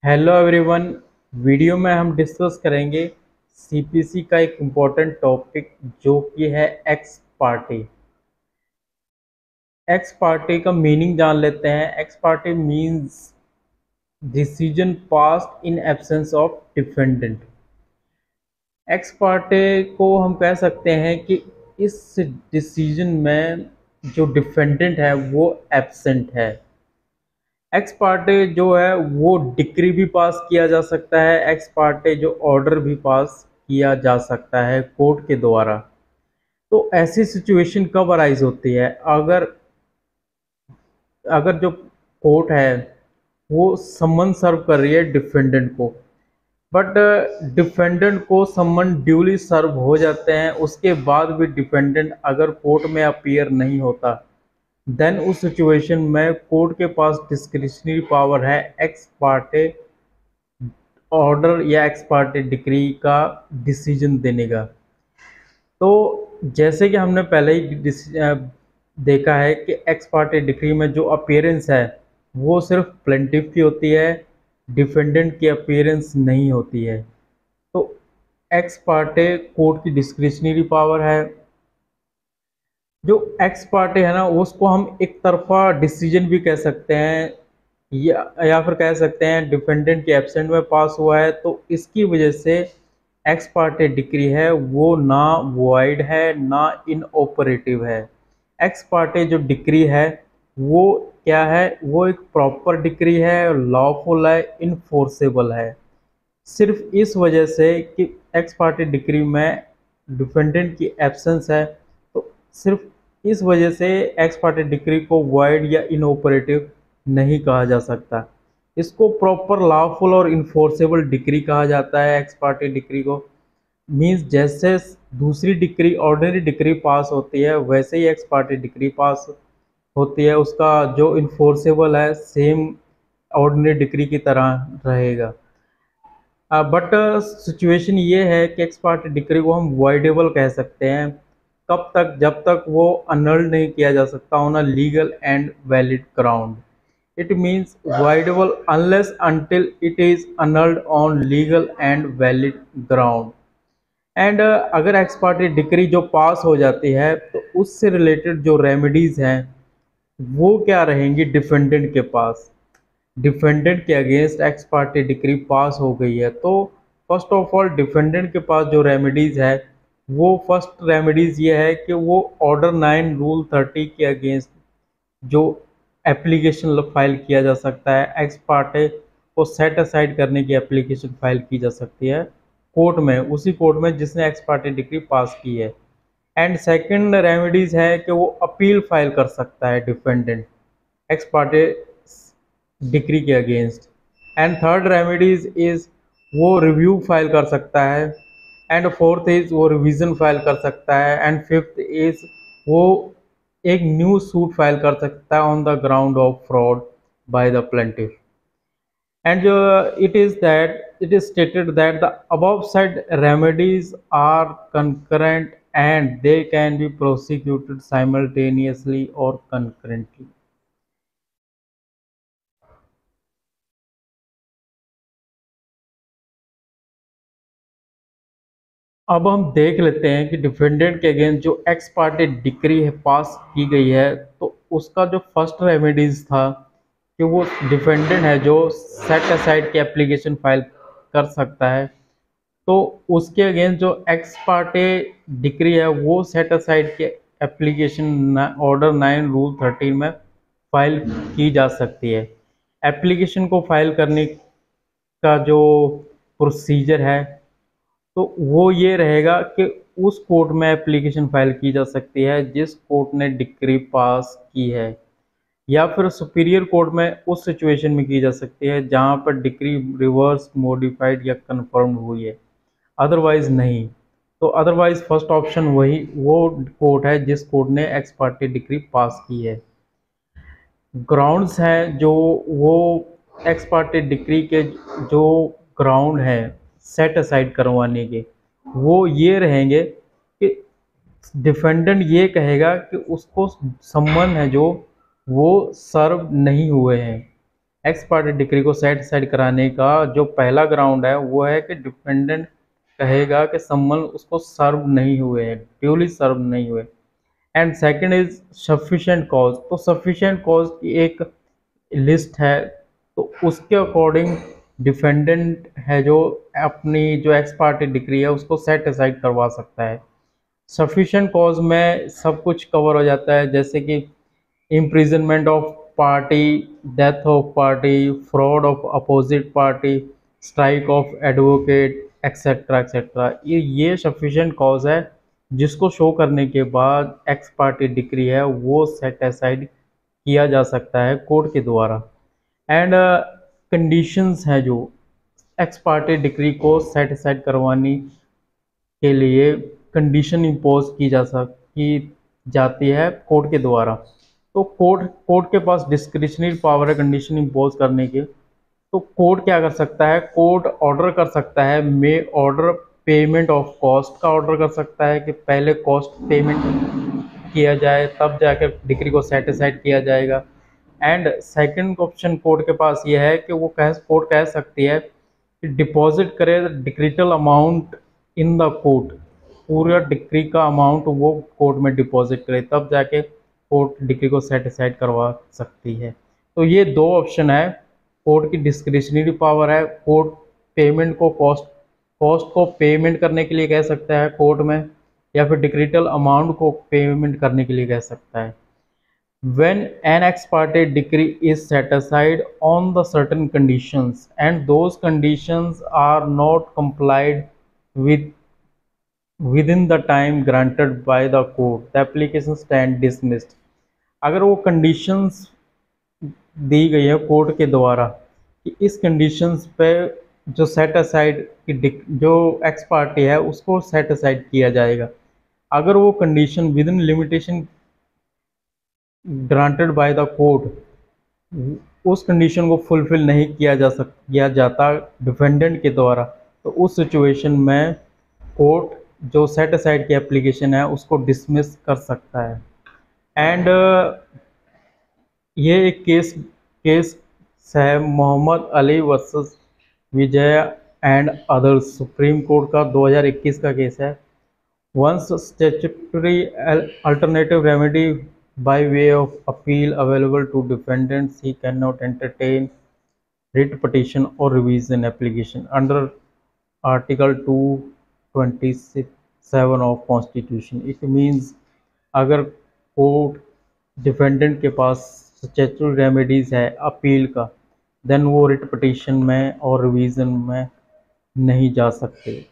Hello everyone. Video में हम discuss करेंगे सीपीसी का एक इम्पॉर्टेंट टॉपिक जो कि है एक्स पार्टी। एक्स पार्टी का मीनिंग जान लेते हैं। X party means decision passed in absence of defendant. X party को हम कह सकते हैं कि इस डिसीजन में जो डिफेंडेंट है वो एब्सेंट है। एक्स पार्टे जो है वो डिक्री भी पास किया जा सकता है। एक्स पार्टे जो ऑर्डर भी पास किया जा सकता है कोर्ट के द्वारा। तो ऐसी सिचुएशन कब अराइज होती है? अगर अगर जो कोर्ट है वो समन सर्व कर रही है डिफेंडेंट को, बट डिफेंडेंट को समन ड्यूली सर्व हो जाते हैं, उसके बाद भी डिफेंडेंट अगर कोर्ट में अपीयर नहीं होता, देन उस सिचुएशन में कोर्ट के पास डिस्क्रिशनरी पावर है एक्स पार्टे ऑर्डर या एक्स पार्टी डिक्री का डिसीजन देने का। तो जैसे कि हमने पहले ही देखा है कि एक्स पार्टी डिक्री में जो अपीयरेंस है वो सिर्फ प्लेंटिफ की होती है, डिफेंडेंट की अपीयरेंस नहीं होती है। तो एक्स पार्टे कोर्ट की डिस्क्रिशनरी पावर है। जो एक्स पार्टी है ना उसको हम एक तरफा डिसीजन भी कह सकते हैं, या फिर कह सकते हैं डिफेंडेंट के एब्सेंट में पास हुआ है, तो इसकी वजह से एक्स पार्टी डिक्री है वो ना वॉइड है ना इनऑपरेटिव है। एक्स पार्टी जो डिक्री है वो क्या है? वो एक प्रॉपर डिक्री है, लॉफुल है, इनफोर्सेबल है। सिर्फ इस वजह से कि एक्स पार्टी डिक्री में डिफेंडेंट की एब्सेंस है, तो सिर्फ इस वजह से एक्स पार्टी डिक्री को वॉइड या इनऑपरेटिव नहीं कहा जा सकता। इसको प्रॉपर लॉफुल और इन्फोर्सेबल डिक्री कहा जाता है। एक्स पार्टी डिक्री को मींस जैसे दूसरी डिक्री ऑर्डिनरी डिक्री पास होती है वैसे ही एक्स पार्टी डिक्री पास होती है, उसका जो इन्फोर्सेबल है सेम ऑर्डिनरी डिक्री की तरह रहेगा। बट सिचुएशन ये है कि एक्स पार्टी डिक्री को हम वॉइडेबल कह सकते हैं कब तक? जब तक वो अनल्ड नहीं किया जा सकता on a legal and valid ground. It means voidable unless until it is annulled on legal and valid ground। And अगर एक्स पार्टी डिक्री जो पास हो जाती है तो उससे रिलेटेड जो रेमेडीज हैं वो क्या रहेंगी डिफेंडेंट के पास। डिफेंडेंट के against x party decree pass हो गई है तो फर्स्ट ऑफ ऑल डिफेंडेंट के पास जो रेमेडीज है वो फर्स्ट रेमेडीज ये है कि वो ऑर्डर 9 रूल 30 के अगेंस्ट जो एप्लीकेशन फाइल किया जा सकता है, एक्स पार्टे को सेट असाइड करने की एप्लीकेशन फाइल की जा सकती है कोर्ट में, उसी कोर्ट में जिसने एक्स पार्टी डिक्री पास की है। एंड सेकंड रेमेडीज है कि वो अपील फाइल कर सकता है डिफेंडेंट एक्स पार्टी डिक्री के against. And third remedies is वो रिव्यू फाइल कर सकता है। एंड फोर्थ इज वो रिवीजन फाइल कर सकता है। एंड फिफ्थ इज वो एक न्यू सूट फाइल कर सकता है on the ground of fraud by the plaintiff. And it is stated that the above said remedies are concurrent and they can be prosecuted simultaneously or concurrently। अब हम देख लेते हैं कि डिफेंडेंट के अगेंस्ट जो एक्स पार्टी डिक्री है पास की गई है तो उसका जो फर्स्ट रेमेडीज था कि वो डिफेंडेंट है जो सेट असाइड की एप्लीकेशन फाइल कर सकता है, तो उसके अगेंस्ट जो एक्स पार्टे डिक्री है वो सेट असाइड के एप्लीकेशन ऑर्डर 9 रूल 13 में फाइल की जा सकती है। एप्लीकेशन को फाइल करने का जो प्रोसीजर है तो वो ये रहेगा कि उस कोर्ट में एप्लीकेशन फाइल की जा सकती है जिस कोर्ट ने डिक्री पास की है, या फिर सुपीरियर कोर्ट में उस सिचुएशन में की जा सकती है जहां पर डिक्री रिवर्स मॉडिफाइड या कंफर्म हुई है, अदरवाइज नहीं। तो अदरवाइज फर्स्ट ऑप्शन वही वो कोर्ट है जिस कोर्ट ने एक्स पार्टी डिक्री पास की है। ग्राउंड्स हैं जो वो एक्स पार्टी डिक्री के जो ग्राउंड हैं सेट असाइड करवाने के, वो ये रहेंगे कि डिफेंडेंट ये कहेगा कि उसको सम्मन है जो वो सर्व नहीं हुए हैं, एक्स पार्टी डिक्री को सेट साइड कराने का जो पहला ग्राउंड है वो है कि डिफेंडेंट कहेगा कि सम्मन उसको सर्व नहीं हुए हैं, ड्यूली सर्व नहीं हुए। And second is sufficient cause. तो सफिशिएंट कॉज की एक लिस्ट है, तो उसके अकॉर्डिंग डिफेंडेंट है जो अपनी जो एक्स पार्टी डिक्री है उसको सेट असाइड करवा सकता है। सफिशिएंट कॉज में सब कुछ कवर हो जाता है, जैसे कि imprisonment of party, death of party, fraud of opposite party, strike of advocate, etcetera etcetera. ये सफिशिएंट कॉज है जिसको शो करने के बाद एक्स पार्टी डिक्री है वो सेट असाइड किया जा सकता है कोर्ट के द्वारा। एंड कंडीशंस हैं जो एक्स पार्टी डिक्री को सेट असाइड करवाने के लिए कंडीशन इम्पोज की जाती है कोर्ट के द्वारा। तो कोर्ट के पास डिस्क्रिशनरी पावर है कंडीशन इम्पोज करने की। तो कोर्ट क्या कर सकता है, कोर्ट ऑर्डर कर सकता है, मे ऑर्डर पेमेंट ऑफ कॉस्ट का ऑर्डर कर सकता है कि पहले कॉस्ट पेमेंट किया जाए तब जाकर डिक्री को सेटिसाइड किया जाएगा। एंड सेकंड ऑप्शन कोर्ट के पास ये है कि वो कोर्ट कह सकती है कि डिपॉजिट करे डिक्रीटल अमाउंट इन द कोर्ट, पूरा डिक्री का अमाउंट वो कोर्ट में डिपॉजिट करे तब जाके कोर्ट डिक्री को सेटिसाइड करवा सकती है। तो ये दो ऑप्शन है, कोर्ट की डिस्क्रिशनरी पावर है, कोर्ट पेमेंट को कॉस्ट को पेमेंट करने के लिए कह सकता है कोर्ट में, या फिर डिक्रीटल अमाउंट को पेमेंट करने के लिए कह सकता है। When an ex parte decree is set aside on the certain conditions and those conditions are not complied with within the time granted by the court, the application stand dismissed। अगर वो conditions दी गई है court के द्वारा कि इस conditions पे जो सेट असाइड की जो एक्स पार्टी है उसको सेट असाइड किया जाएगा, अगर वो condition with in limitation granted by the court उस कंडीशन को फुलफिल नहीं किया जाता डिफेंडेंट के द्वारा, तो उस सिचुएशन में कोर्ट जो सेट असाइड की एप्लीकेशन है उसको डिसमिस कर सकता है। एंड ये एक केस है Mohammed Ali versus Vijay and others, Supreme Court का 2021 का केस है। Once statutory alternative remedy by way of appeal available to defendants, he cannot entertain writ petition or revision application under Article 227 of Constitution। It means अगर court defendant के पास statutory remedies है appeal का, then वो writ petition में और revision में नहीं जा सकते।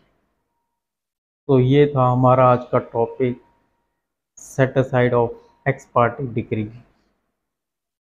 तो ये था हमारा आज का topic, set aside of x party decree.